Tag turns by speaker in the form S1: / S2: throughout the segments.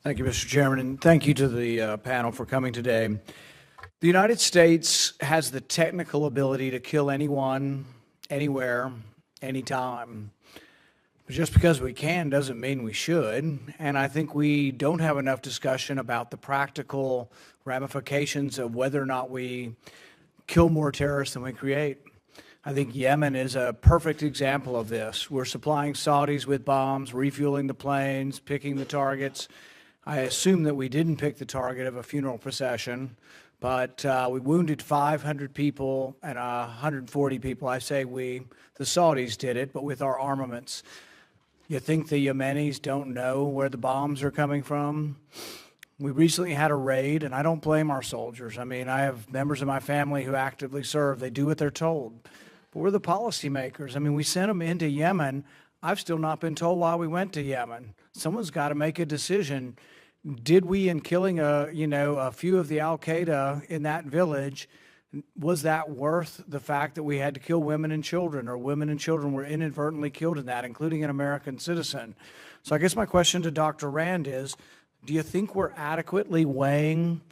S1: Thank you, Mr. Chairman, and thank you to the panel for coming today. The United States has the technical ability to kill anyone, anywhere, anytime. But just because we can doesn't mean we should, and I think we don't have enough discussion about the practical ramifications of whether or not we kill more terrorists than we create. I think Yemen is a perfect example of this. We're supplying Saudis with bombs, refueling the planes, picking the targets. I assume that we didn't pick the target of a funeral procession, but we wounded 500 people and 140 people. I say we, the Saudis did it, but with our armaments. You think the Yemenis don't know where the bombs are coming from? We recently had a raid, and I don't blame our soldiers. I mean, I have members of my family who actively serve. They do what they're told. But we're the policymakers. I mean, we sent them into Yemen. I've still not been told why we went to Yemen. Someone's got to make a decision. Did we, in killing a few of the Al-Qaeda in that village, was that worth the fact that we had to kill women and children, or women and children were inadvertently killed in that, including an American citizen? So I guess my question to Dr. Rand is, do you think we're adequately weighing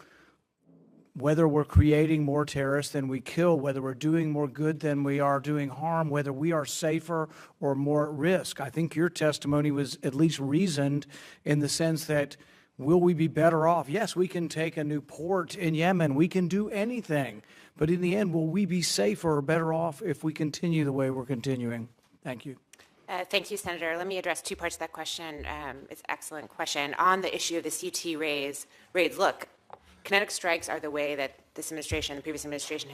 S1: whether we're creating more terrorists than we kill, whether we're doing more good than we are doing harm, whether we are safer or more at risk? I think your testimony was at least reasoned in the sense that, will we be better off? Yes, we can take a new port in Yemen. We can do anything. But in the end, will we be safer or better off if we continue the way we're continuing? Thank you.
S2: Thank you, Senator. Let me address two parts of that question. It's an excellent question. On the issue of the CT raids, look, kinetic strikes are the way that this administration, the previous administration,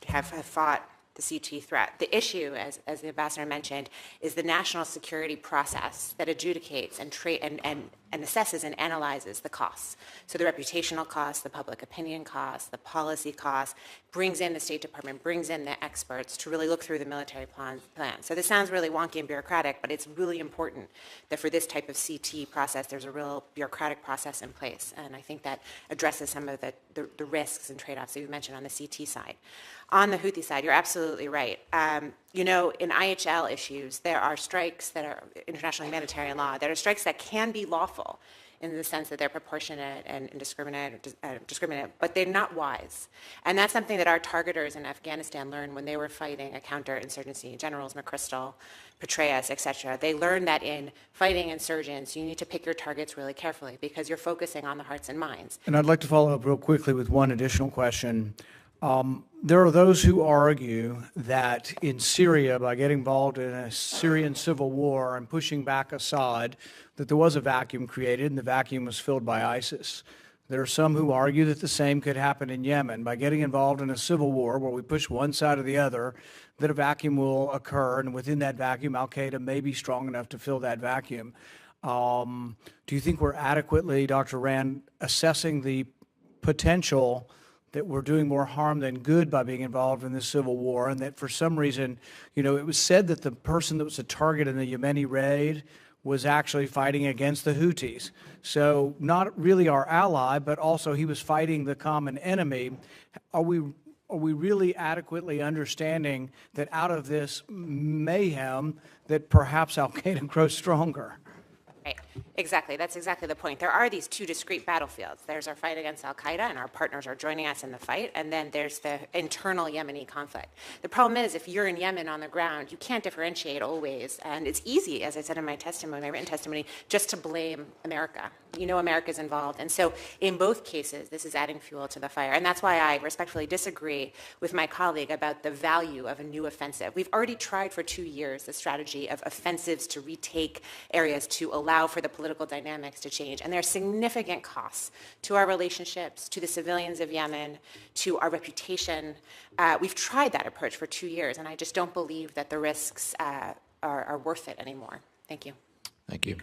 S2: have fought the CT threat. The issue, as the ambassador mentioned, is the national security process that adjudicates and assesses and analyzes the costs. So the reputational costs, the public opinion costs, the policy costs, brings in the State Department, brings in the experts to really look through the military plan. So this sounds really wonky and bureaucratic, but it's really important that for this type of CT process, there's a real bureaucratic process in place. And I think that addresses some of the risks and trade-offs that you mentioned on the CT side. On the Houthi side, you're absolutely right. In IHL issues, there are strikes that are international humanitarian law. There are strikes that can be lawful in the sense that they're proportionate and indiscriminate, but they're not wise. And that's something that our targeters in Afghanistan learned when they were fighting a counterinsurgency. Generals McChrystal, Petraeus, et cetera. They learned that in fighting insurgents, you need to pick your targets really carefully because you're focusing on the hearts and minds.
S1: And I'd like to follow up real quickly with one additional question. There are those who argue that in Syria, by getting involved in a Syrian civil war and pushing back Assad, that there was a vacuum created and the vacuum was filled by ISIS. There are some who argue that the same could happen in Yemen. By getting involved in a civil war where we push one side or the other, that a vacuum will occur, and within that vacuum, Al-Qaeda may be strong enough to fill that vacuum. Do you think we're adequately, Dr. Rand, assessing the potential that we're doing more harm than good by being involved in this civil war, and that for some reason, it was said that the person that was a target in the Yemeni raid was actually fighting against the Houthis. So not really our ally, but also he was fighting the common enemy. Are we really adequately understanding that out of this mayhem that perhaps Al-Qaeda grows stronger?
S2: Right, exactly. That's exactly the point. There are these two discrete battlefields. There's our fight against Al-Qaeda, and our partners are joining us in the fight, and then there's the internal Yemeni conflict. The problem is, if you're in Yemen on the ground, you can't differentiate always, and it's easy, as I said in my testimony, my written testimony, just to blame America. America's involved, and so in both cases, this is adding fuel to the fire, and that's why I respectfully disagree with my colleague about the value of a new offensive. We've already tried for 2 years the strategy of offensives to retake areas to allow for the political dynamics to change, and there are significant costs to our relationships, to the civilians of Yemen, to our reputation. We've tried that approach for 2 years, and I just don't believe that the risks are worth it anymore. Thank you.
S3: Thank you.